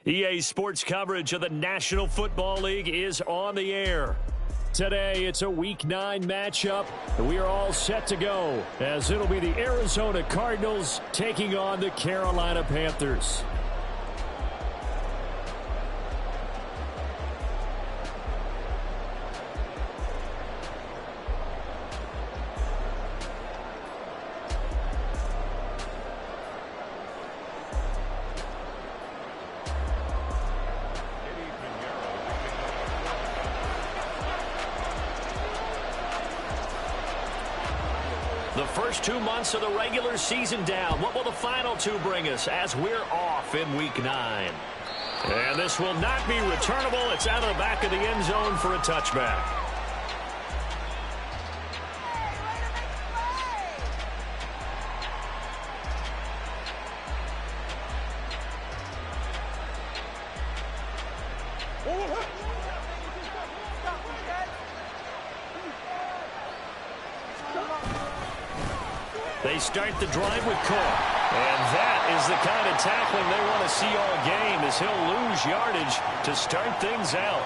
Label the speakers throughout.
Speaker 1: EA Sports coverage of the National Football League is on the air. Today, it's a Week 9 matchup, and we are all set to go, as it'll be the Arizona Cardinals taking on the Carolina Panthers. The first 2 months of the regular season down. What will the final 2 bring us as we're off in Week 9? And this will not be returnable. It's out of the back of the end zone for a touchback. They start the drive with Cook. And that is the kind of tackling they want to see all game, as he'll lose yardage to start things out.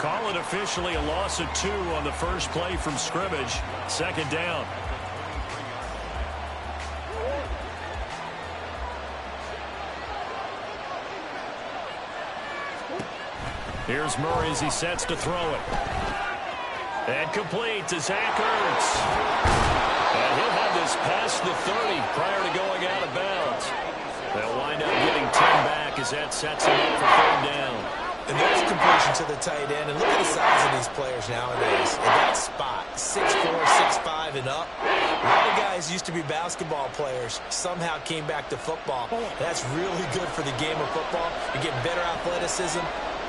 Speaker 1: Call it officially a loss of 2 on the first play from scrimmage. Second down. Here's Murray as he sets to throw it. And complete to Zach Ertz. And he'll have this past the 30 prior to going out of bounds. They'll wind up getting 10 back as that sets him up for third down.
Speaker 2: And there's completion to the tight end. And look at the size of these players nowadays. In that spot, 6'4", 6'5", and up. A lot of guys used to be basketball players, somehow came back to football. That's really good for the game of football. You're getting better athleticism,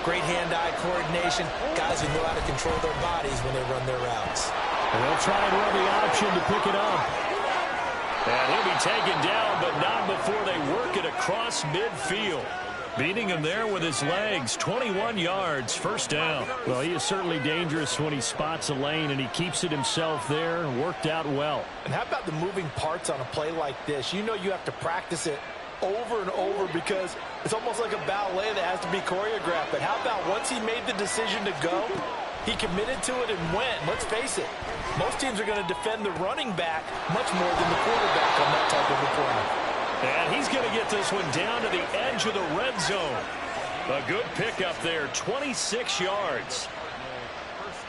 Speaker 2: great hand-eye coordination, guys who know how to control their bodies when they run their routes.
Speaker 1: And they'll try and run the option to pick it up. And he'll be taken down, but not before they work it across midfield. Beating him there with his legs. 21 yards, first down. Well, he is certainly dangerous when he spots a lane, and he keeps it himself there. Worked out well.
Speaker 3: And how about the moving parts on a play like this? You know you have to practice it over and over because it's almost like a ballet that has to be choreographed. But how about once he made the decision to go, he committed to it and went. Let's face it, most teams are going to defend the running back much more than the quarterback on that type of deployment.
Speaker 1: And he's going to get this one down to the edge of the red zone. A good pickup there, 26 yards.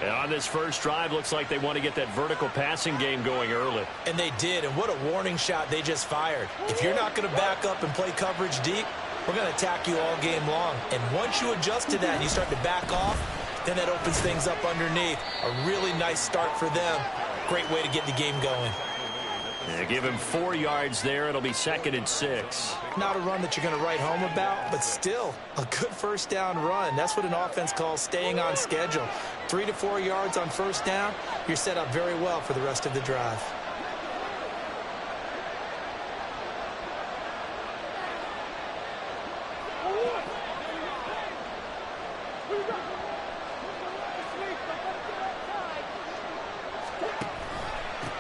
Speaker 1: And on this first drive, looks like they want to get that vertical passing game going early.
Speaker 2: And they did, and what a warning shot they just fired. If you're not going to back up and play coverage deep, we're going to attack you all game long. And once you adjust to that and you start to back off, then that opens things up underneath. A really nice start for them. Great way to get the game going.
Speaker 1: Yeah, give him 4 yards there. It'll be 2nd and 6.
Speaker 2: Not a run that you're going to write home about, but still a good first down run. That's what an offense calls staying on schedule. 3 to 4 yards on first down. You're set up very well for the rest of the drive.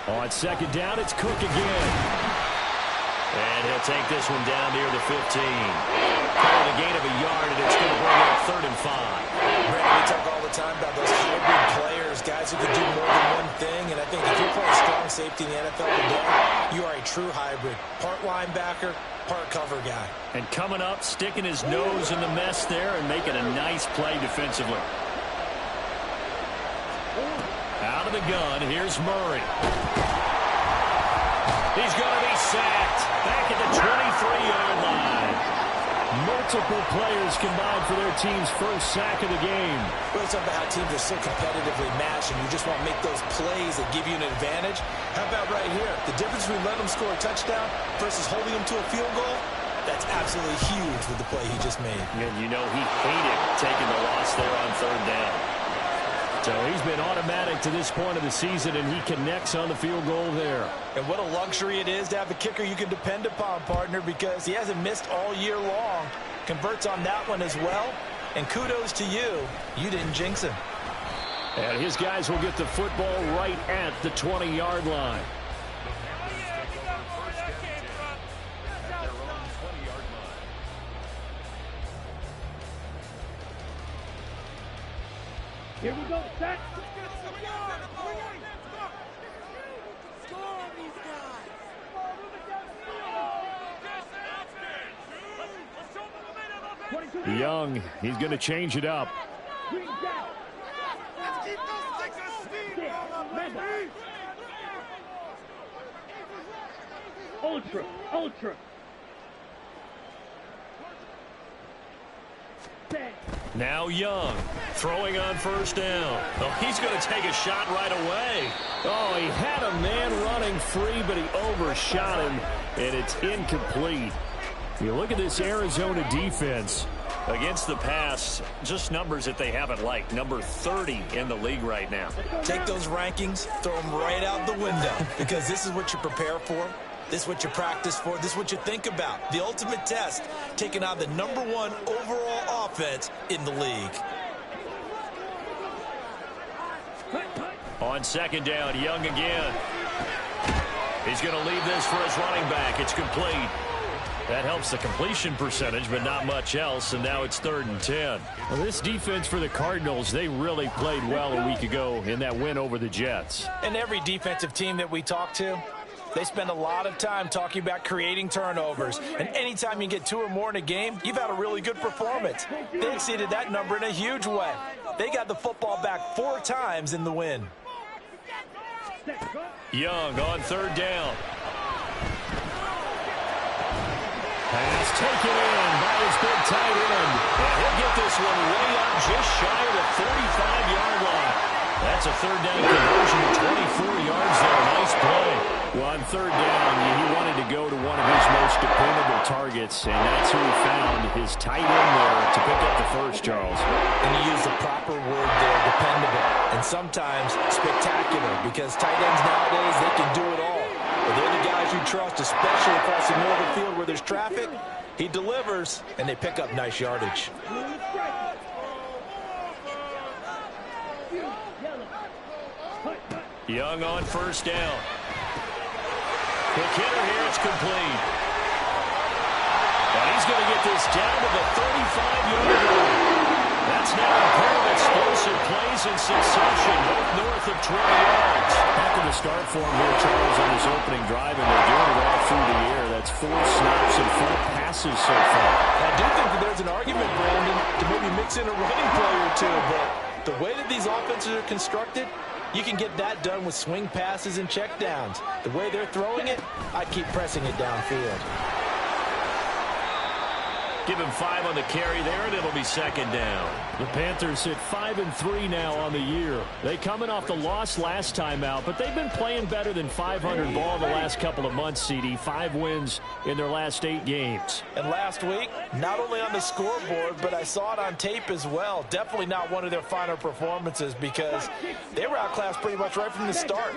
Speaker 1: On second down, it's Cook again. And he'll take this one down near the 15. Call it a gain of a yard, and it's going to bring up 3rd and 5.
Speaker 2: Brandon, we talk all the time about those hybrid players, guys who can do more than one thing. And I think if you're playing strong safety in the NFL today, you are a true hybrid. Part linebacker, part cover guy.
Speaker 1: And coming up, sticking his nose in the mess there and making a nice play defensively. Out of the gun, here's Murray. He's going to be sacked back at the 23-yard line. Multiple players combined for their team's first sack of the game.
Speaker 2: We're talking about how teams are so competitively matched, and you just want to make those plays that give you an advantage. How about right here? The difference between letting them score a touchdown versus holding them to a field goal, that's absolutely huge with the play he just made.
Speaker 1: And you know he hated taking the loss there on 3rd down. So he's been automatic to this point of the season, and he connects on the field goal there.
Speaker 3: And what a luxury it is to have a kicker you can depend upon, partner, because he hasn't missed all year long. Converts on that one as well. And kudos to you. You didn't jinx him.
Speaker 1: And his guys will get the football right at the 20-yard line.
Speaker 4: Here we go, set.
Speaker 1: Young, he's going to change it up.
Speaker 4: Ultra, ultra.
Speaker 1: Now Young, throwing on first down. Oh, he's going to take a shot right away. Oh, he had a man running free, but he overshot him, and it's incomplete. You look at this Arizona defense. Against the pass, just numbers that they haven't liked. Number 30 in the league right now.
Speaker 2: Take those rankings, throw them right out the window, because this is what you prepare for. This is what you practice for. This is what you think about. The ultimate test, taking on the #1 overall offense in the league.
Speaker 1: On second down, Young again. He's going to leave this for his running back. It's complete. That helps the completion percentage, but not much else, and now it's 3rd and 10. Well, this defense for the Cardinals, they really played well a week ago in that win over the Jets.
Speaker 3: And every defensive team that we talk to, they spend a lot of time talking about creating turnovers. And anytime you get 2 or more in a game, you've had a really good performance. They exceeded that number in a huge way. They got the football back 4 times in the win.
Speaker 1: Young on 3rd down. Pass taken in by his big tight end. And he'll get this one way up just shy of the 45-yard line. That's a 3rd down conversion of 24 yards there. Nice play. Well, on 3rd down, he wanted to go to one of his most dependable targets, and that's who he found, his tight end there to pick up the first, Charles.
Speaker 2: And you use the proper word there, dependable, and sometimes spectacular, because tight ends nowadays, they can do it all. But they're the guys you trust, especially across the middle of the field where there's traffic. He delivers, and they pick up nice yardage.
Speaker 1: Young on first down. Quick hitter here, it's complete. And he's going to get this down to the 35-yard line. That's now a pair of explosive plays in succession, both north of 20 yards. Heck of a start for him here, Charles, on his opening drive, and they're doing it all through the air. That's 4 snaps and 4 passes so far.
Speaker 3: I do think that there's an argument, Brandon, to maybe mix in a running play or two, but the way that these offenses are constructed, you can get that done with swing passes and checkdowns. The way they're throwing it, I'd keep pressing it downfield.
Speaker 1: Give him 5 on the carry there, and it'll be 2nd down. The Panthers sit 5-3 now on the year. They coming off the loss last time out, but they've been playing better than 500 ball the last couple of months, CD. 5 wins in their last 8 games.
Speaker 3: And last week, not only on the scoreboard, but I saw it on tape as well. Definitely not one of their finer performances because they were outclassed pretty much right from the start.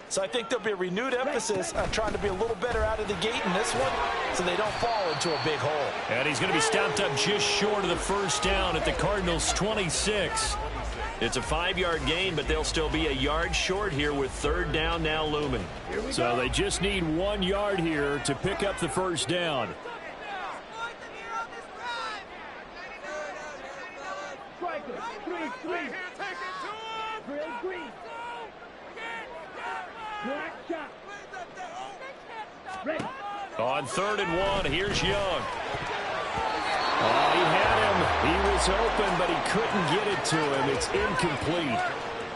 Speaker 3: So I think there'll be a renewed emphasis on trying to be a little better out of the gate in this one so they don't fall into a big hole.
Speaker 1: And he's going to be stopped up just short of the first down at the Cardinals' 26. It's a 5-yard gain, but they'll still be a yard short here with 3rd down now looming. So they just need 1 yard here to pick up the first down. On 3rd and 1, here's Young. Oh, he had him. He was open, but he couldn't get it to him. It's incomplete.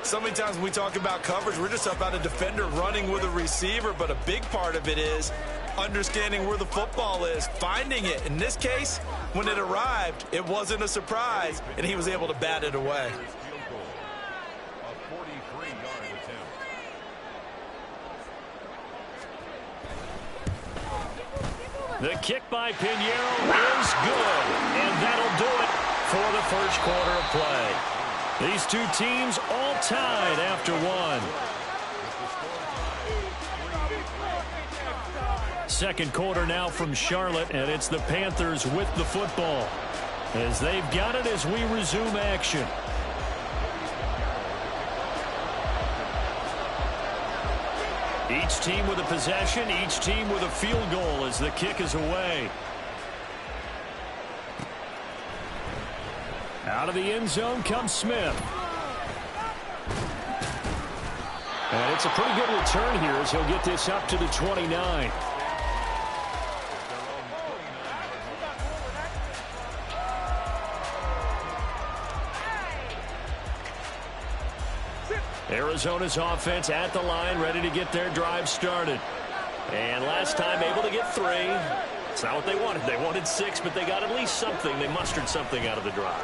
Speaker 2: So many times when we talk about coverage, we're just about a defender running with a receiver, but a big part of it is understanding where the football is, finding it. In this case, when it arrived, it wasn't a surprise, and he was able to bat it away.
Speaker 1: The kick by Pinheiro is good, and that'll do it for the first quarter of play. These two teams all tied after 1. Second quarter now from Charlotte, and it's the Panthers with the football as they've got it as we resume action. Each team with a possession, each team with a field goal as the kick is away. Out of the end zone comes Smith. And it's a pretty good return here as he'll get this up to the 29. Arizona's offense at the line, ready to get their drive started. And last time able to get 3. It's not what they wanted. They wanted 6, but they got at least something. They mustered something out of the drive.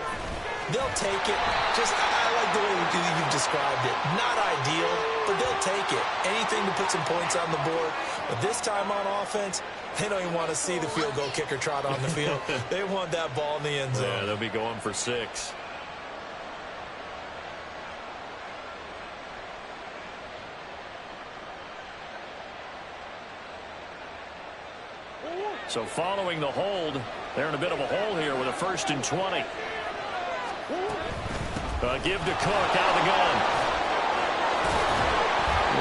Speaker 2: They'll take it. I like the way you've described it. Not ideal, but they'll take it. Anything to put some points on the board. But this time on offense, they don't even want to see the field goal kicker trot on the field. They want that ball in the end zone.
Speaker 1: Yeah, they'll be going for 6. So following the hold, they're in a bit of a hole here with a 1st and 20. Give to Cook out of the gun.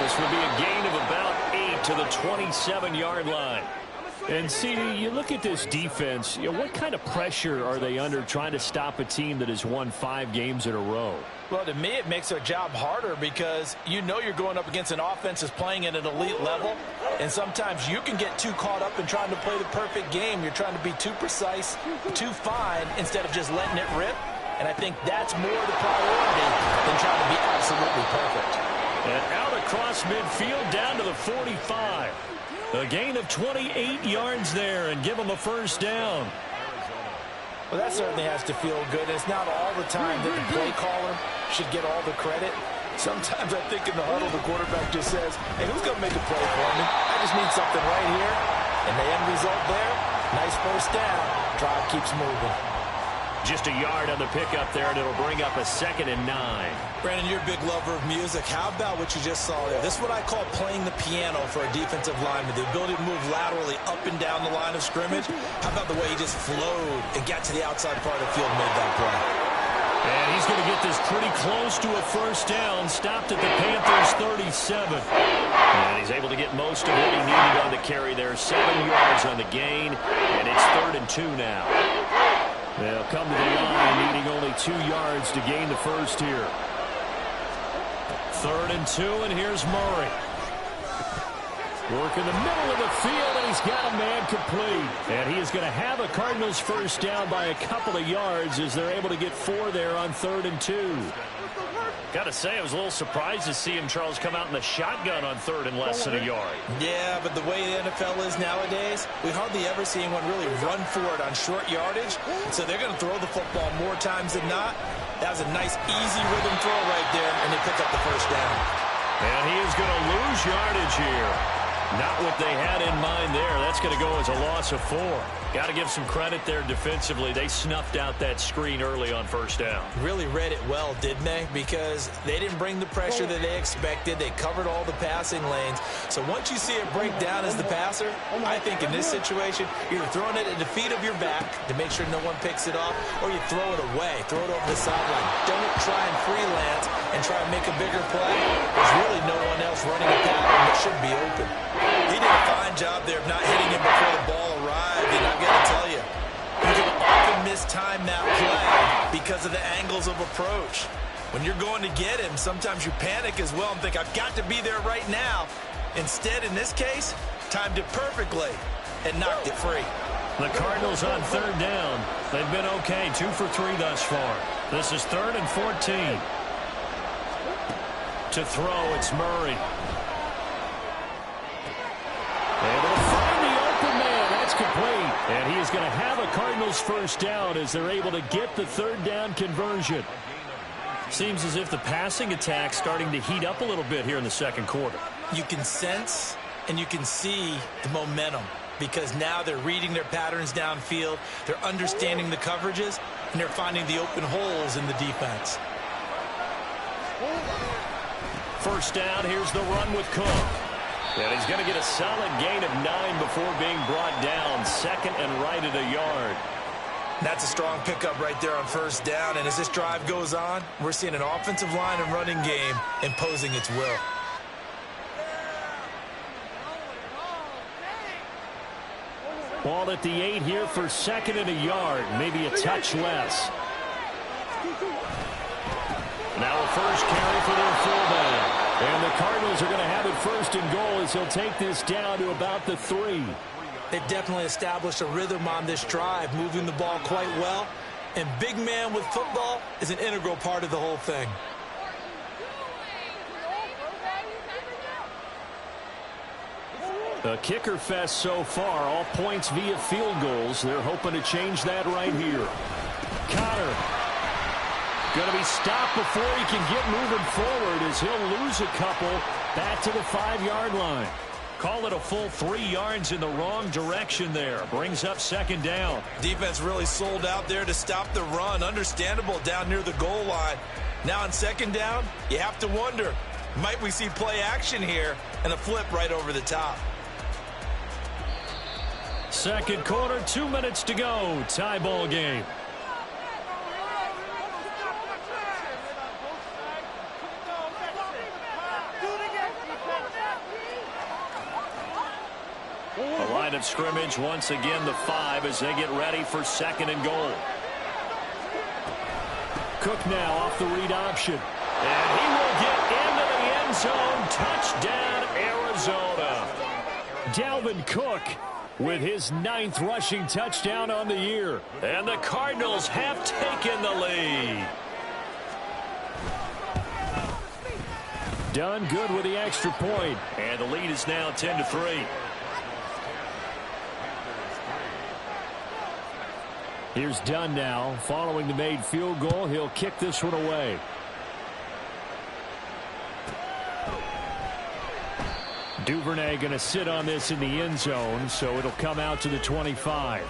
Speaker 1: This will be a gain of about 8 to the 27-yard line. And, CD, you look at this defense, what kind of pressure are they under trying to stop a team that has won 5 games in a row?
Speaker 3: Well, to me, it makes their job harder because you know you're going up against an offense that's playing at an elite level, and sometimes you can get too caught up in trying to play the perfect game. You're trying to be too precise, too fine, instead of just letting it rip, and I think that's more the priority than trying to be absolutely perfect.
Speaker 1: And out across midfield down to the 45. A gain of 28 yards there and give them a 1st down.
Speaker 3: Well, that certainly has to feel good. It's not all the time that the play caller should get all the credit. Sometimes I think in the huddle, the quarterback just says, hey, who's going to make a play for me? I just need something right here. And the end result there, nice 1st down. Drive keeps moving.
Speaker 1: Just a yard on the pickup there, and it'll bring up a 2nd and 9.
Speaker 2: Brandon, you're a big lover of music. How about what you just saw there? This is what I call playing the piano for a defensive lineman, the ability to move laterally up and down the line of scrimmage. How about the way he just flowed and got to the outside part of the field and made that play?
Speaker 1: And he's going to get this pretty close to a 1st down, stopped at the Panthers' 37. And he's able to get most of what he needed on the carry there. 7 yards on the gain, and it's 3rd and 2 now. They'll come to the line, needing only 2 yards to gain the 1st here. 3rd and 2, and here's Murray. Work in the middle of the field, and he's got a man complete. And he is going to have a Cardinals 1st down by a couple of yards as they're able to get 4 there on 3rd and 2. Got to say, I was a little surprised to see him, Charles, come out in the shotgun on 3rd and less than a yard.
Speaker 2: Yeah, but the way the NFL is nowadays, we hardly ever see anyone really run for it on short yardage. So they're going to throw the football more times than not. That was a nice, easy rhythm throw right there, and they pick up the 1st down.
Speaker 1: And he is going to lose yardage here. Not what they had in mind there. That's going to go as a loss of 4. Got to give some credit there defensively. They snuffed out that screen early on 1st down.
Speaker 2: Really read it well, didn't they? Because they didn't bring the pressure that they expected. They covered all the passing lanes. So once you see it break down as the passer, I think in this situation, you're either throwing it at the feet of your back to make sure no one picks it off, or you throw it away, throw it over the sideline. Don't try and freelance and try and make a bigger play. There's really no one else running a pattern that should be open. He did a fine job there of not hitting him before the ball arrived, and I've got to tell you, you can often mistime that play because of the angles of approach. When you're going to get him, sometimes you panic as well and think, I've got to be there right now. Instead, in this case, timed it perfectly and knocked it free.
Speaker 1: The Cardinals on 3rd down. They've been okay, 2 for 3 thus far. This is 3rd and 14. To throw, it's Murray. Able to find the open man. That's complete. And he is going to have a Cardinals 1st down as they're able to get the 3rd down conversion. Seems as if the passing attack's starting to heat up a little bit here in the 2nd quarter.
Speaker 2: You can sense and you can see the momentum because now they're reading their patterns downfield. They're understanding the coverages, and they're finding the open holes in the defense.
Speaker 1: 1st down, here's the run with Cook. And he's going to get a solid gain of 9 before being brought down. 2nd and right at a yard.
Speaker 2: That's a strong pickup right there on 1st down. And as this drive goes on, we're seeing an offensive line and running game imposing its will.
Speaker 1: Ball at the 8 here for 2nd and a yard. Maybe a touch less. Now a 1st carry for their fullback. And the Cardinals are going to have it first and goal as he'll take this down to about the 3.
Speaker 2: They've definitely established a rhythm on this drive, moving the ball quite well. And big man with football is an integral part of the whole thing.
Speaker 1: A kicker fest so far, all points via field goals. They're hoping to change that right here. Connor going to be stopped before he can get moving forward as he'll lose a couple back to the 5-yard line. Call it a full 3 yards in the wrong direction there. Brings up second down.
Speaker 2: Defense really sold out there to stop the run. Understandable down near the goal line. Now on second down, you have to wonder, might we see play action here and a flip right over the top?
Speaker 1: Second quarter, 2 minutes to go. Tie ball game. The line of scrimmage once again the 5 as they get ready for second and goal. Cook now off the read option. And he will get into the end zone. Touchdown, Arizona. Dalvin Cook with his 9th rushing touchdown on the year. And the Cardinals have taken the lead. Done good with the extra point. And the lead is now 10-3. Here's Dunn now. Following the made field goal, he'll kick this one away. Duvernay going to sit on this in the end zone, so it'll come out to the 25.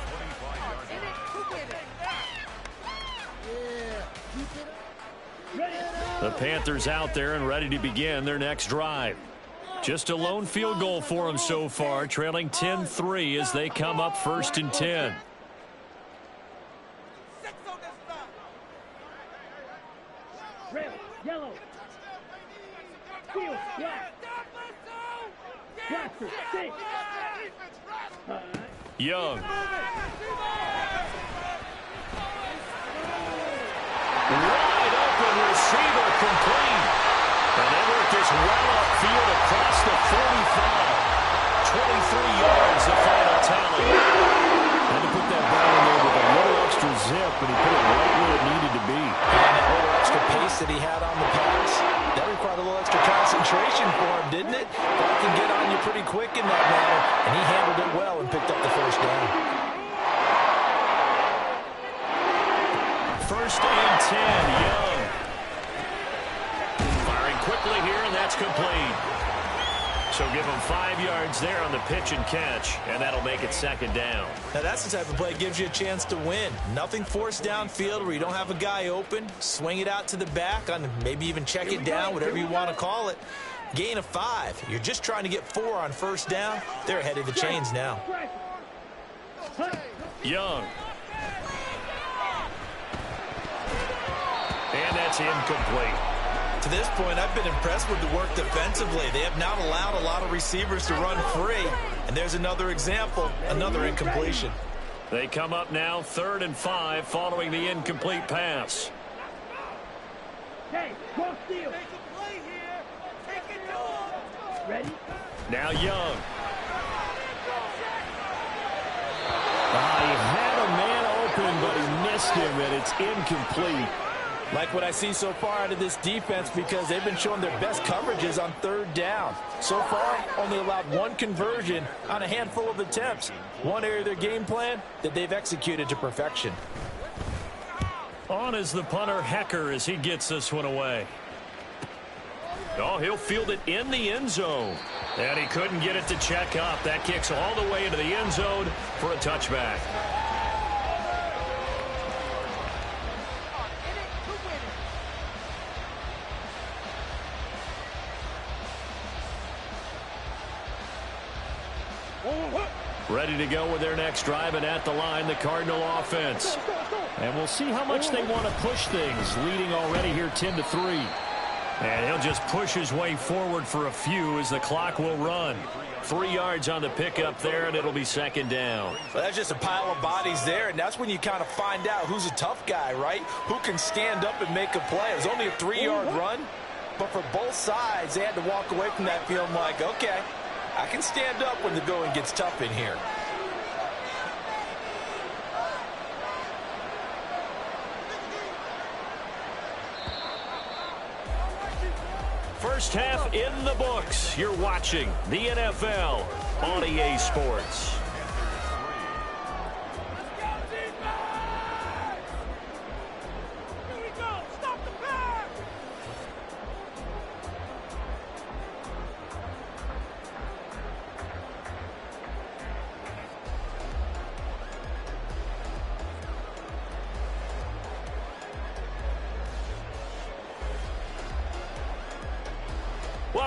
Speaker 1: The Panthers out there and ready to begin their next drive. Just a lone field goal for them so far, trailing 10-3 as they come up first and 10.
Speaker 4: Red, yellow. Field, black. Blaster, 6.
Speaker 1: Young. Wide open receiver complete. And they work this well upfield across the 45. 23 yards, the final tally. Had to put that ball in there with a little extra zip, but he put it right where it needed to be.
Speaker 3: And that little extra pace that he had on the pass, that required a little extra concentration for him, didn't it? Ball can get on you pretty quick in that manner, and he handled it well and picked up the first down.
Speaker 1: First and 10, Young. Firing quickly here, and that's complete. So give him 5 yards there on the pitch and catch, and that'll make it second down.
Speaker 2: Now that's the type of play that gives you a chance to win. Nothing forced downfield where you don't have a guy open. Swing it out to the back, on maybe even check it down, whatever you want to call it. Gain of 5. You're just trying to get 4 on first down. They're ahead of the chains now.
Speaker 1: Young. And that's incomplete.
Speaker 2: To this point, I've been impressed with the work defensively. They have not allowed a lot of receivers to run free. And there's another example, another incompletion.
Speaker 1: They come up now 3rd and 5 following the incomplete pass.
Speaker 4: Hey, cross field. Take a play here. Take it to him. Ready?
Speaker 1: Now Young. He had a man open, but he missed him, and it's incomplete.
Speaker 3: Like what I see so far out of this defense, because they've been showing their best coverages on 3rd down. So far, only allowed 1 conversion on a handful of attempts. One area of their game plan that they've executed to perfection.
Speaker 1: On is the punter, Hecker, as he gets this one away. Oh, he'll field it in the end zone. And he couldn't get it to check up. That kicks all the way into the end zone for a touchback. Ready to go with their next drive, and at the line, the Cardinal offense. And we'll see how much they want to push things, leading already here 10-3. And he'll just push his way forward for a few as the clock will run. 3 yards on the pickup there, and it'll be second down.
Speaker 3: Well, that's just a pile of bodies there, and that's when you kind of find out who's a tough guy, right? Who can stand up and make a play. It was only a 3-yard run, But for both sides, they had to walk away from that feeling like, okay, I can stand up when the going gets tough in here.
Speaker 1: First half in the books. You're watching the NFL on EA Sports.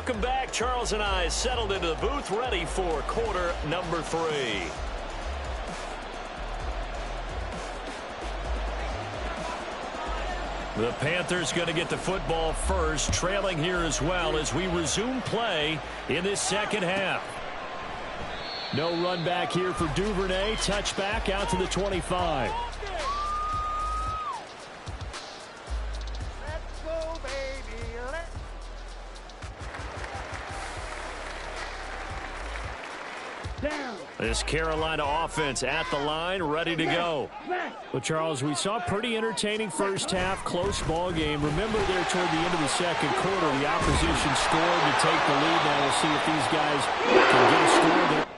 Speaker 1: Welcome back. Charles and I settled into the booth, ready for quarter number 3. The Panthers going to get the football first, trailing here as well as we resume play in this second half. No run back here for Duvernay. Touchback out to the 25. This Carolina offense at the line, ready to go. Well, Charles, we saw a pretty entertaining first half, close ball game. Remember there toward the end of the second quarter, the opposition scored to take the lead. Now we'll see if these guys can get a score there.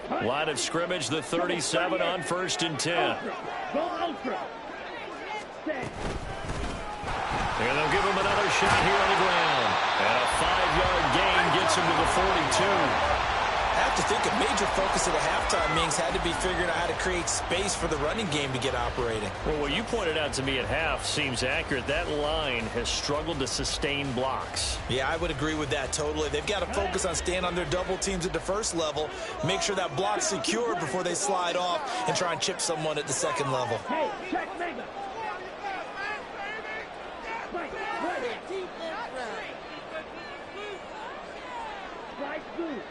Speaker 1: Line of scrimmage, the 37 on 1st and 10.
Speaker 4: Go ultra. Set.
Speaker 1: And they'll give him another shot here on the ground. And a 5-yard gain gets him to the 42.
Speaker 2: I have to think a major focus at a halftime, Mings, had to be figuring out how to create space for the running game to get operating.
Speaker 1: Well, what you pointed out to me at half seems accurate. That line has struggled to sustain blocks.
Speaker 2: Yeah, I would agree with that totally. They've got to focus on staying on their double teams at the first level, make sure that block's secured before they slide off and try and chip someone at the second level.
Speaker 4: Hey, check mega. Right blue.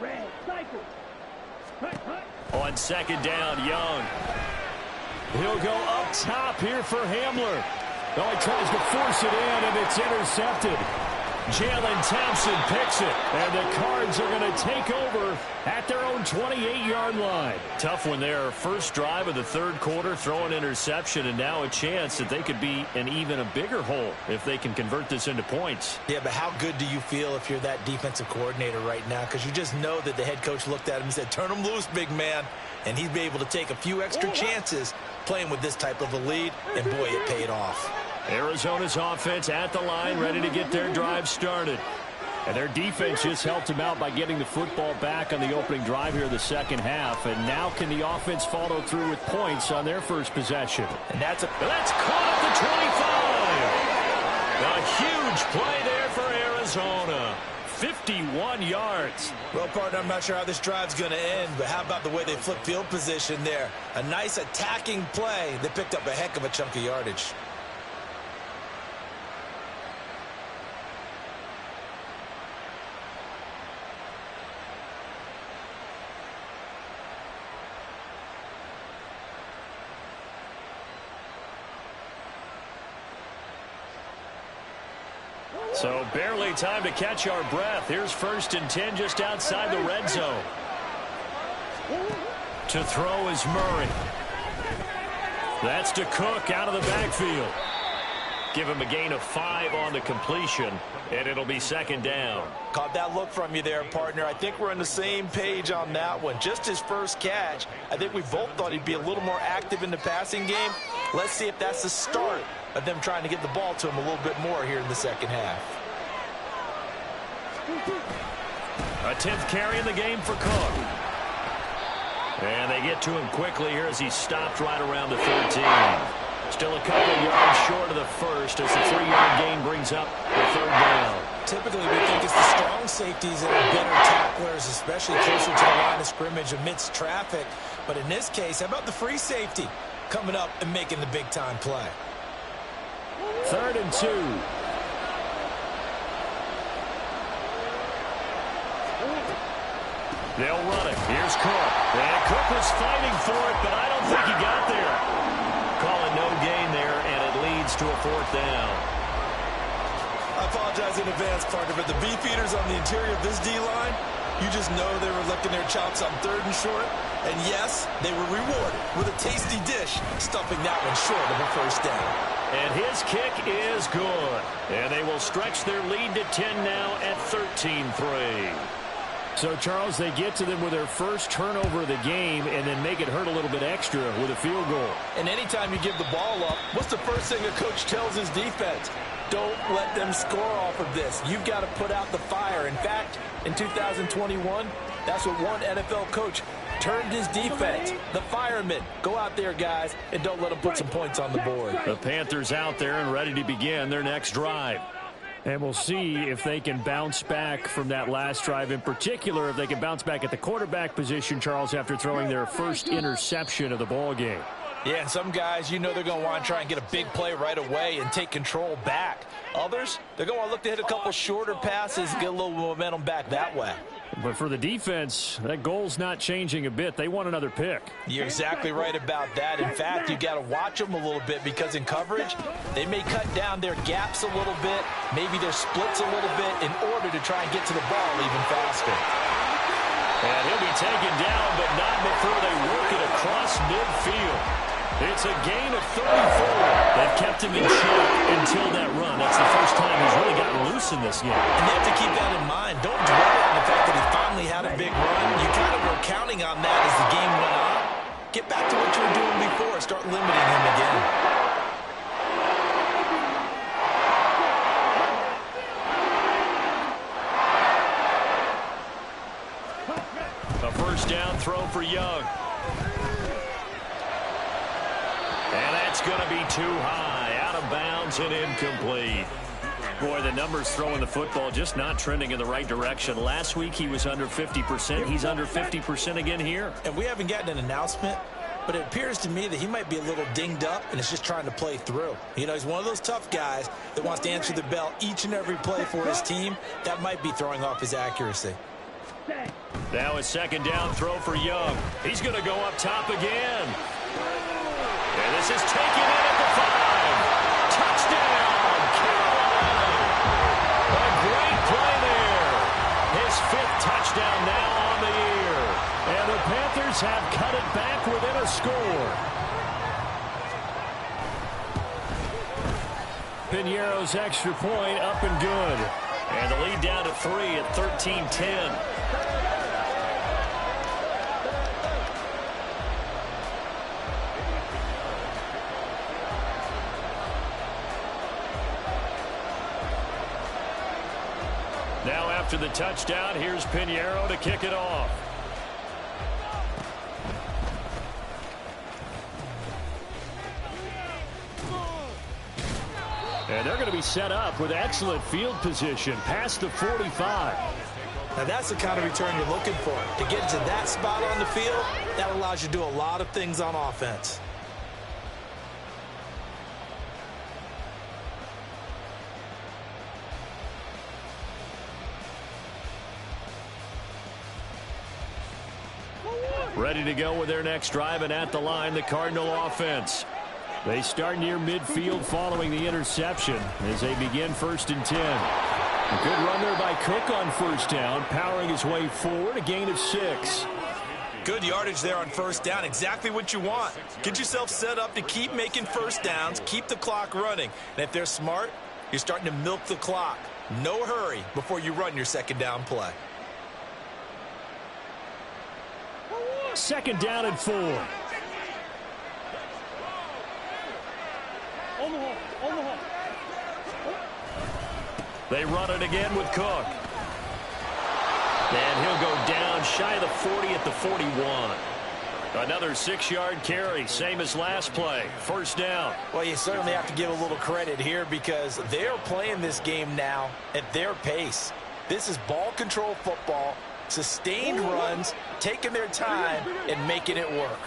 Speaker 4: Red cycle.
Speaker 1: On 2nd down, Young. He'll go up top here for Hamler. Oh, he tries to force it in, and it's intercepted. Jalen Thompson picks it, and the Cards are going to take over at their own 28-yard line. Tough one there. First drive of the 3rd quarter, throw an interception, and now a chance that they could be in even a bigger hole if they can convert this into points.
Speaker 2: Yeah, but how good do you feel if you're that defensive coordinator right now? Because you just know that the head coach looked at him and said, turn him loose, big man. And he'd be able to take a few extra chances playing with this type of a lead, and boy, it paid off.
Speaker 1: Arizona's offense at the line, ready to get their drive started. And their defense just helped them out by getting the football back on the opening drive here in the second half. And now can the offense follow through with points on their first possession?
Speaker 2: And that's
Speaker 1: caught at the 25. A huge play there for Arizona. 51 yards.
Speaker 2: Well, partner, I'm not sure how this drive's going to end, but how about the way they flip field position there? A nice attacking play that picked up a heck of a chunk of yardage.
Speaker 1: So barely time to catch our breath. Here's 1st and 10 just outside the red zone. To throw is Murray. That's to Cook out of the backfield. Give him a gain of 5 on the completion, and it'll be 2nd down.
Speaker 3: Caught that look from you there, partner. I think we're on the same page on that one. Just his first catch. I think we both thought he'd be a little more active in the passing game. Let's see if that's the start of them trying to get the ball to him a little bit more here in the second half.
Speaker 1: A 10th carry in the game for Cook. And they get to him quickly here as he stopped right around the 13. Still a couple of yards short of the first as the 3-yard gain brings up the 3rd down.
Speaker 2: Typically, we think it's the strong safeties that are better tacklers, especially closer to the line of scrimmage amidst traffic. But in this case, how about the free safety coming up and making the big-time play?
Speaker 1: 3rd and 2. They'll run it. Here's Cook. And Cook was fighting for it, but I don't think he got there. Calling no gain there, and it leads to a 4th down.
Speaker 3: I apologize in advance, partner, but the beefeaters on the interior of this D-line, you just know they were licking their chops on 3rd and short. And yes, they were rewarded with a tasty dish, stuffing that one short of a 1st down.
Speaker 1: And his kick is good. And they will stretch their lead to 10 now at 13-3. So, Charles, they get to them with their first turnover of the game and then make it hurt a little bit extra with a field goal.
Speaker 3: And anytime you give the ball up, what's the first thing a coach tells his defense? Don't let them score off of this. You've got to put out the fire. In fact, in 2021, that's what one NFL coach turned his defense. The firemen. Go out there, guys, and don't let them put some points on the board.
Speaker 1: The Panthers out there and ready to begin their next drive. And we'll see if they can bounce back from that last drive. In particular, if they can bounce back at the quarterback position, Charles, after throwing their first interception of the ball game.
Speaker 3: Yeah, and some guys, you know they're going to want to try and get a big play right away and take control back. Others, they're going to want to look to hit a couple shorter passes and get a little momentum back that way.
Speaker 1: But for the defense, that goal's not changing a bit. They want another pick.
Speaker 3: You're exactly right about that. In fact, you got to watch them a little bit because in coverage, they may cut down their gaps a little bit, maybe their splits a little bit in order to try and get to the ball even faster.
Speaker 1: And he'll be taken down, but not before they work it across midfield. It's a gain of 34. They've kept him in check until that run. That's the first time he's really gotten loose in this game.
Speaker 2: And you have to keep that in mind. Don't dwell on the fact that he finally had a big run. You kind of work counting on that as the game went on. Get back to what you were doing before. Start limiting him again.
Speaker 1: A first down throw for Young. And that's going to be too high. Out of bounds and incomplete. Boy, the numbers throwing the football just not trending in the right direction. Last week he was under 50%. He's under 50% again here.
Speaker 2: And we haven't gotten an announcement, but it appears to me that he might be a little dinged up and is just trying to play through. You know, he's one of those tough guys that wants to answer the bell each and every play for his team. That might be throwing off his accuracy.
Speaker 1: Now a second down throw for Young. He's going to go up top again. And this is taken in at the 5. Touchdown! A great play there. His 5th touchdown now on the year. And the Panthers have cut it back within a score. Piñeiro's extra point up and good. And the lead down to 3 at 13-10. Now after the touchdown, here's Piñeiro to kick it off. And they're going to be set up with excellent field position past the 45.
Speaker 2: Now that's the kind of return you're looking for. To get to that spot on the field, that allows you to do a lot of things on offense.
Speaker 1: Ready to go with their next drive, and at the line, the Cardinal offense. They start near midfield following the interception as they begin 1st and 10. A good run there by Cook on first down, powering his way forward, a gain of 6.
Speaker 2: Good yardage there on first down, exactly what you want. Get yourself set up to keep making first downs, keep the clock running. And if they're smart, you're starting to milk the clock. No hurry before you run your second down play.
Speaker 1: Second down and 4. They run it again with Cook. And he'll go down shy of the 40 at the 41. Another 6-yard carry, same as last play. First down.
Speaker 3: Well, you certainly have to give a little credit here because they're playing this game now at their pace. This is ball control football, sustained runs, taking their time, and making it work.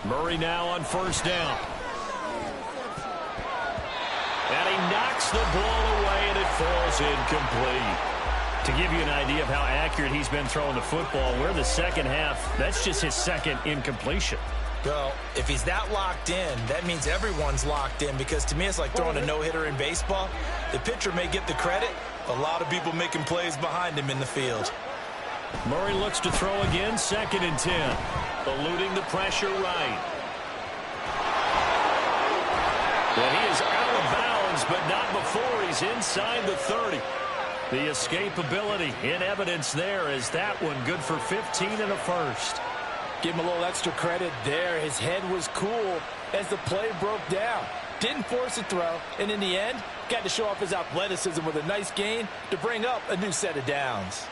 Speaker 1: Murray now on first down. And he knocks the ball away, and it falls incomplete. To give you an idea of how accurate he's been throwing the football, we're in the second half. That's just his second incompletion.
Speaker 2: Well, if he's that locked in, that means everyone's locked in, because to me it's like throwing a no-hitter in baseball. The pitcher may get the credit, a lot of people making plays behind him in the field.
Speaker 1: Murray looks to throw again, 2nd and 10. Eluding the pressure right. Well, he is out of bounds, but not before he's inside the 30. The escapability in evidence there is that one good for 15 and a first.
Speaker 3: Give him a little extra credit there. His head was cool as the play broke down. Didn't force a throw, and in the end, got to show off his athleticism with a nice gain to bring up a new set of downs.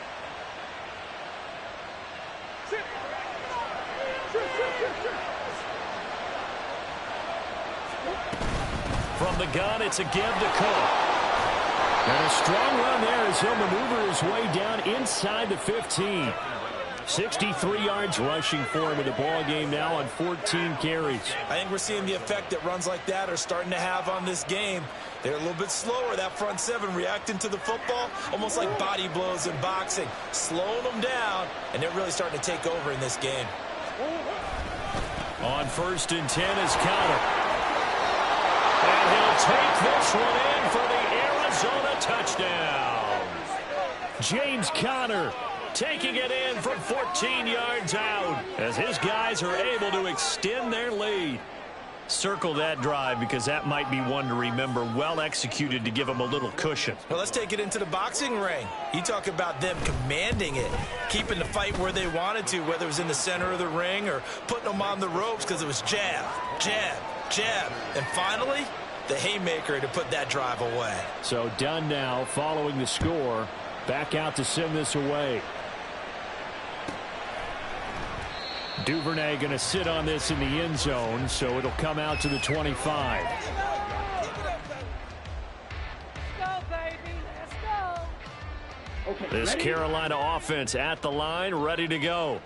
Speaker 1: From the gun, it's a give to Cook. And a strong run there as he'll maneuver his way down inside the 15. 63 yards rushing for him in the ball game now on 14 carries.
Speaker 2: I think we're seeing the effect that runs like that are starting to have on this game. They're a little bit slower, that front seven, reacting to the football, almost like body blows in boxing, slowing them down, and they're really starting to take over in this game.
Speaker 1: On 1st and 10 is Conner. And he'll take this one in for the Arizona touchdown. James Conner taking it in from 14 yards out as his guys are able to extend their lead. Circle that drive because that might be one to remember. Well executed to give them a little cushion.
Speaker 2: Well, let's take it into the boxing ring. You talk about them commanding it, keeping the fight where they wanted to, whether it was in the center of the ring or putting them on the ropes because it was jab, jab, jab. And finally, the haymaker to put that drive away.
Speaker 1: So done now following the score. Back out to send this away. Duvernay going to sit on this in the end zone, so it'll come out to the 25.
Speaker 4: Let's go, baby. Let's go. Okay,
Speaker 1: This
Speaker 4: ready?
Speaker 1: Carolina offense at the line, ready to go.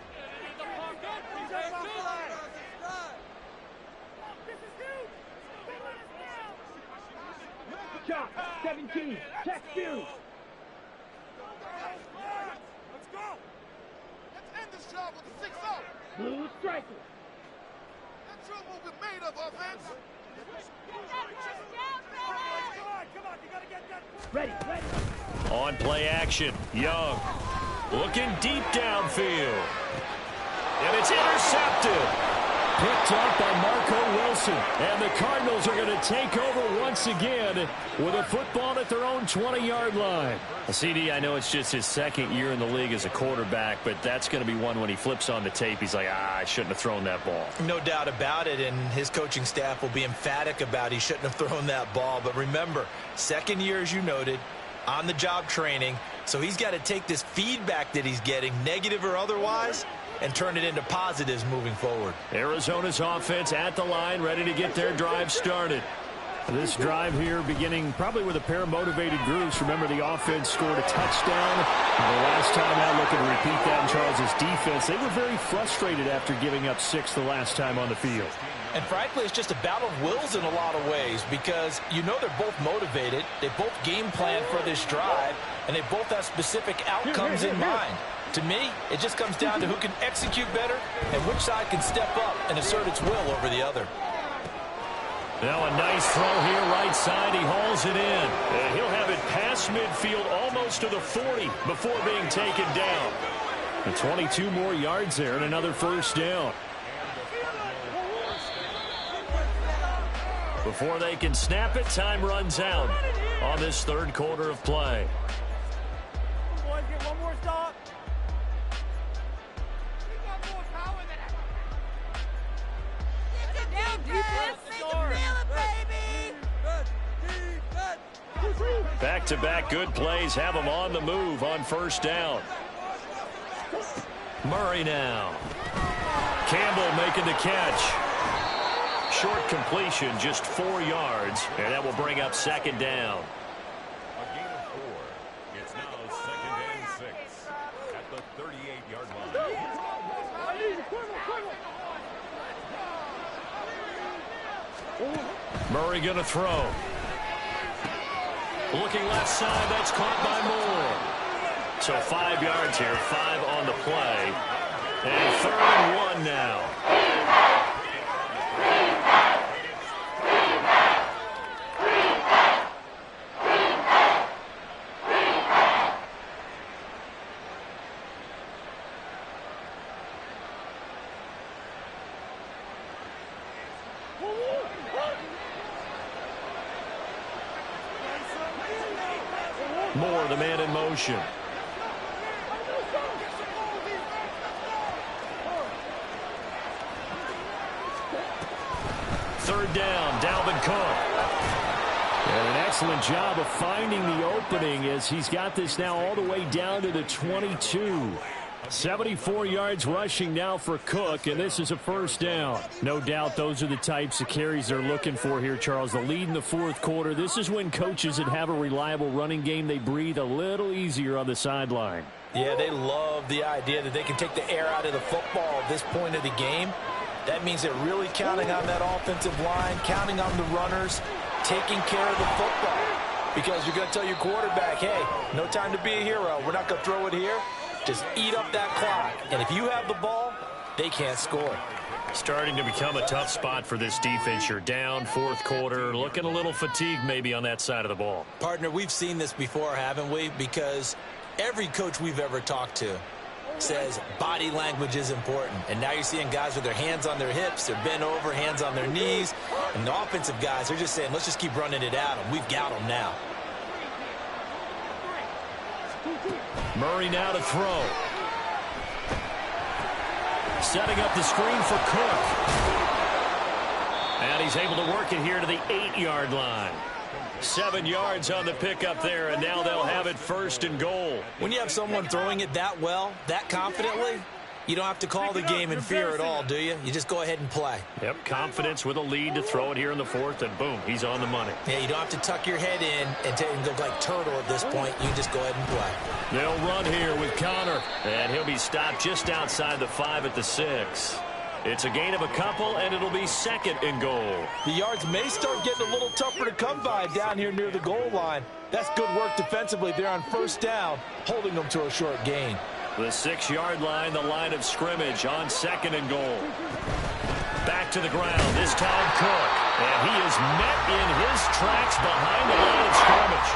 Speaker 4: Chop, 17, check you.
Speaker 5: Let's go. Let's end this job with a 6-0.
Speaker 4: Blue striker.
Speaker 5: That's what we're made of, offense. Come on, you gotta get that.
Speaker 4: Ready, ready.
Speaker 1: On play action, Young looking deep downfield. And it's intercepted. Picked up by Marco Wilson. And the Cardinals are going to take over once again with a football at their own 20-yard line. CD, I know it's just his second year in the league as a quarterback, but that's going to be one when he flips on the tape. He's like, I shouldn't have thrown that ball.
Speaker 2: No doubt about it, and his coaching staff will be emphatic about he shouldn't have thrown that ball. But remember, second year, as you noted, on-the-job training, so he's got to take this feedback that he's getting, negative or otherwise, and turn it into positives moving forward.
Speaker 1: Arizona's offense at the line, ready to get their drive started. This drive here beginning probably with a pair of motivated groups. Remember, the offense scored a touchdown. And the last time out, looking to repeat that in Charles's defense, they were very frustrated after giving up 6 the last time on the field.
Speaker 2: And frankly, it's just a battle of wills in a lot of ways because you know they're both motivated. They both game plan for this drive, and they both have specific outcomes in mind. To me, it just comes down to who can execute better and which side can step up and assert its will over the other.
Speaker 1: Now a nice throw here, right side. He hauls it in. And he'll have it past midfield almost to the 40 before being taken down. And 22 more yards there and another first down. Before they can snap it, time runs out on this third quarter of play.
Speaker 5: Boys, get one more stop. We got more power than that.
Speaker 1: Back-to-back good plays have them on the move on first down. Murray now. Campbell making the catch. Short completion, just 4 yards, and that will bring up second down.
Speaker 6: A gain of 4. It's now 2nd and 6 at the 38-yard line.
Speaker 1: Murray going to throw. Looking left side, that's caught by Moore. So 5 yards here, 5 on the play. And 3rd and 1 now. Moore, the man in motion. Third down, Dalvin Cook. And an excellent job of finding the opening as he's got this now all the way down to the 22. 74 yards rushing now for Cook, and this is a first down. No doubt those are the types of carries they're looking for here, Charles. The lead in the fourth quarter. This is when coaches that have a reliable running game, they breathe a little easier on the sideline.
Speaker 2: Yeah, they love the idea that they can take the air out of the football at this point of the game. That means they're really counting on that offensive line, counting on the runners, taking care of the football. Because you're going to tell your quarterback, hey, no time to be a hero. We're not going to throw it here. Just eat up that clock. And if you have the ball, they can't score.
Speaker 1: Starting to become a tough spot for this defense. You're down fourth quarter, looking a little fatigued maybe on that side of the ball.
Speaker 2: Partner, we've seen this before, haven't we? Because every coach we've ever talked to, says body language is important. And now you're seeing guys with their hands on their hips, they're bent over, hands on their knees. And the offensive guys, they're just saying, let's just keep running it at them. We've got them now.
Speaker 1: Murray now to throw. Setting up the screen for Cook. And he's able to work it here to the 8-yard line. 7 yards on the pickup there, and now they'll have it 1st and goal.
Speaker 2: When you have someone throwing it that well, that confidently, you don't have to call the game in fear at all, do you? You just go ahead and play.
Speaker 1: Yep, confidence with a lead to throw it here in the 4th, and boom, he's on the money.
Speaker 2: Yeah, you don't have to tuck your head in and go like turtle at this point. You just go ahead and play.
Speaker 1: They'll run here with Connor, and he'll be stopped just outside the 5 at the 6. It's a gain of a couple, and it'll be 2nd and goal.
Speaker 3: The yards may start getting a little tougher to come by down here near the goal line. That's good work defensively there on 1st down, holding them to a short gain.
Speaker 1: The 6-yard line, the line of scrimmage on 2nd and goal. Back to the ground, this time Cook. And he is met in his tracks behind the line of scrimmage.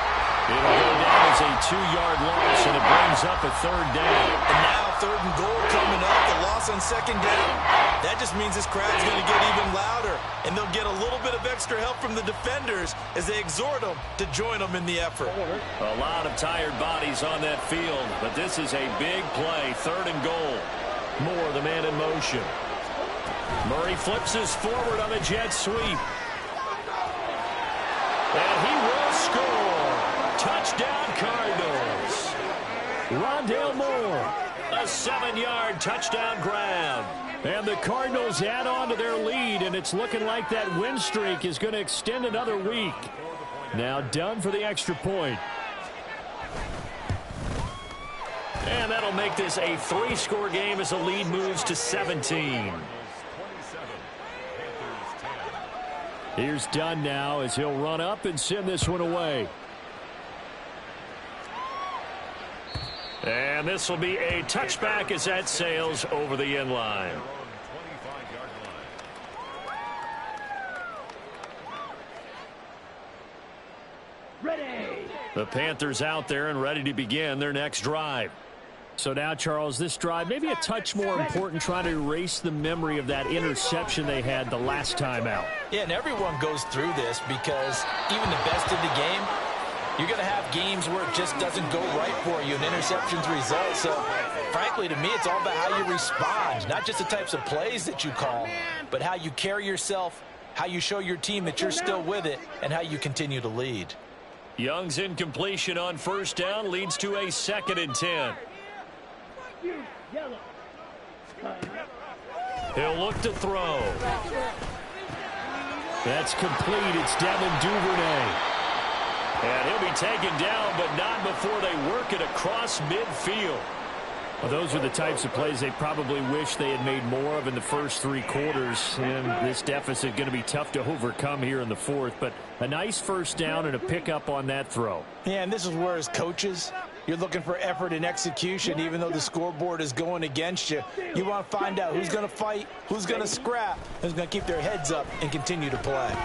Speaker 1: It'll go down as a 2-yard loss, and it brings up a 3rd down.
Speaker 2: And now 3rd and goal coming up, the loss on 2nd down. That just means this crowd's going to get even louder, and they'll get a little bit of extra help from the defenders as they exhort them to join them in the effort.
Speaker 1: A lot of tired bodies on that field, but this is a big play, 3rd and goal. Moore, the man in motion. Murray flips us forward on a jet sweep. And he will score. Touchdown, Cardinals. Rondale Moore, a 7-yard touchdown grab. And the Cardinals add on to their lead, and it's looking like that win streak is going to extend another week. Now done for the extra point. And that'll make this a 3-score game as the lead moves to 17. Here's Dunn now as he'll run up and send this one away. And this will be a touchback as that sails over the end line.
Speaker 4: Ready.
Speaker 1: The Panthers out there and ready to begin their next drive. So now, Charles, this drive maybe a touch more important, trying to erase the memory of that interception they had the last time out.
Speaker 2: Yeah, and everyone goes through this because even the best of the game, you're going to have games where it just doesn't go right for you and interceptions result. So, frankly, to me, it's all about how you respond, not just the types of plays that you call, but how you carry yourself, how you show your team that you're still with it, and how you continue to lead.
Speaker 1: Young's incompletion on 1st down leads to a 2nd and 10. He'll look to throw. That's complete. It's Devin Duvernay. And he'll be taken down, but not before they work it across midfield. Well, those are the types of plays they probably wish they had made more of in the first 3 quarters. And this deficit going to be tough to overcome here in the 4th. But a nice 1st down and a pickup on that throw.
Speaker 3: Yeah, and this is where, as coaches, you're looking for effort and execution. Even though the scoreboard is going against you, you want to find out who's going to fight, who's going to scrap, who's going to keep their heads up and continue to play.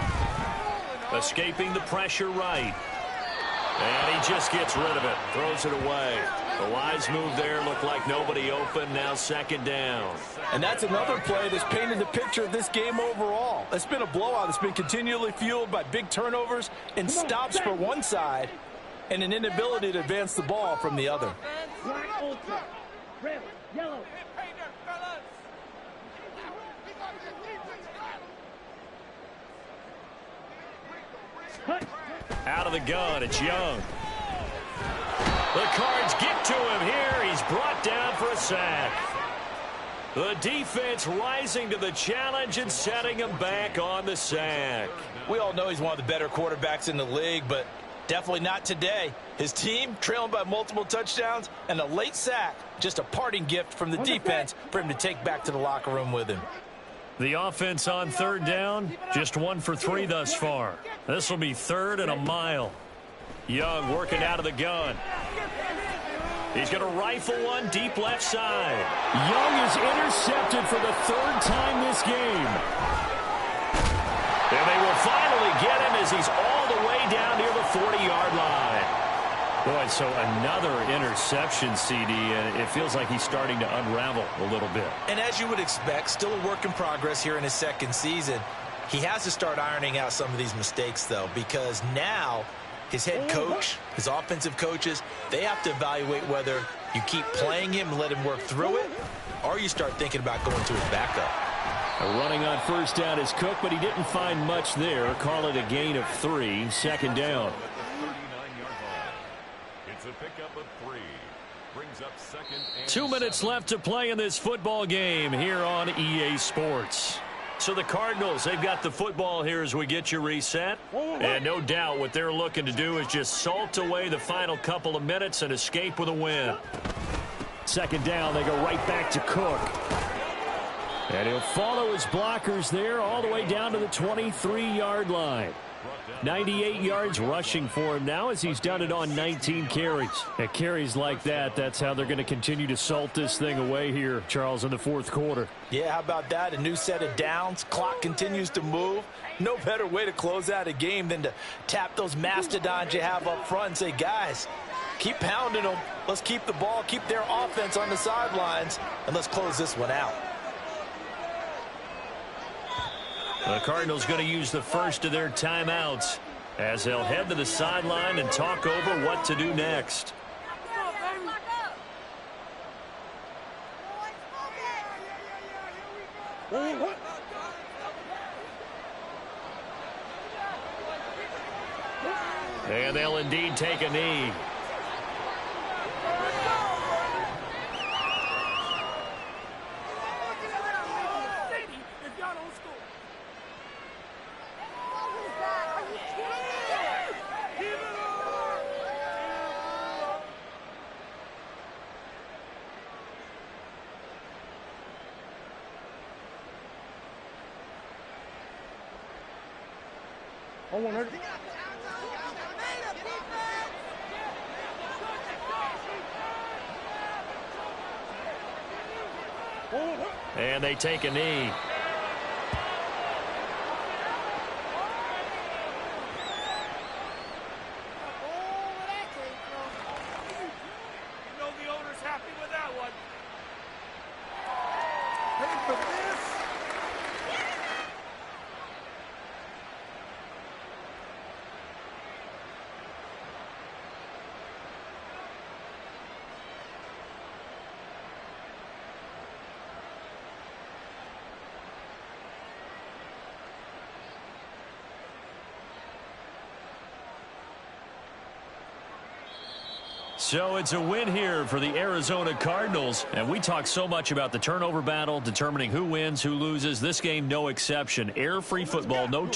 Speaker 1: Escaping the pressure right. And he just gets rid of it, throws it away. The wise move there, looked like nobody open, now 2nd down.
Speaker 3: And that's another play that's painted the picture of this game overall. It's been a blowout. It's been continually fueled by big turnovers and stops for one side and an inability to advance the ball from the other.
Speaker 4: Black ultra. Red, yellow.
Speaker 1: Out of the gun, it's Young. The Cards get to him here. He's brought down for a sack. The defense rising to the challenge and setting him back on the sack.
Speaker 2: We all know he's one of the better quarterbacks in the league, but definitely not today. His team trailing by multiple touchdowns and a late sack. Just a parting gift from the defense for him to take back to the locker room with him.
Speaker 1: The offense on 3rd down, just 1 for 3 thus far. This will be 3rd and a mile. Young working out of the gun. He's going to rifle one deep left side. Young is intercepted for the 3rd time this game. And they will finally get him as he's all the way down near the 40-yard line. Boy, so another interception, CD, and it feels like he's starting to unravel a little bit.
Speaker 2: And as you would expect, still a work in progress here in his second season. He has to start ironing out some of these mistakes, though, because now his head coach, his offensive coaches, they have to evaluate whether you keep playing him and let him work through it, or you start thinking about going to his backup.
Speaker 1: Running on first down is Cook, but he didn't find much there. Call it a gain of 3, second down.
Speaker 6: It's a pickup of 3. Brings up second and
Speaker 1: 2 minutes left to play in this football game here on EA Sports. So the Cardinals, they've got the football here as we get you reset. And no doubt what they're looking to do is just salt away the final couple of minutes and escape with a win. Second down, they go right back to Cook. And he'll follow his blockers there all the way down to the 23-yard line. 98 yards rushing for him now as he's done it on 19 carries. At carries like that, that's how they're going to continue to salt this thing away here, Charles, in the fourth quarter.
Speaker 3: Yeah, how about that? A new set of downs. Clock continues to move. No better way to close out a game than to tap those mastodons you have up front and say, guys, keep pounding them. Let's keep the ball, keep their offense on the sidelines, and let's close this one out.
Speaker 1: The Cardinals going to use the first of their timeouts as they'll head to the sideline and talk over what to do next. And they'll indeed take a knee. And they take a knee.
Speaker 5: The owner's happy with that one. Ready for this?
Speaker 1: So it's a win here for the Arizona Cardinals. And we talk so much about the turnover battle, determining who wins, who loses. This game, no exception. Error-free football, no turnover.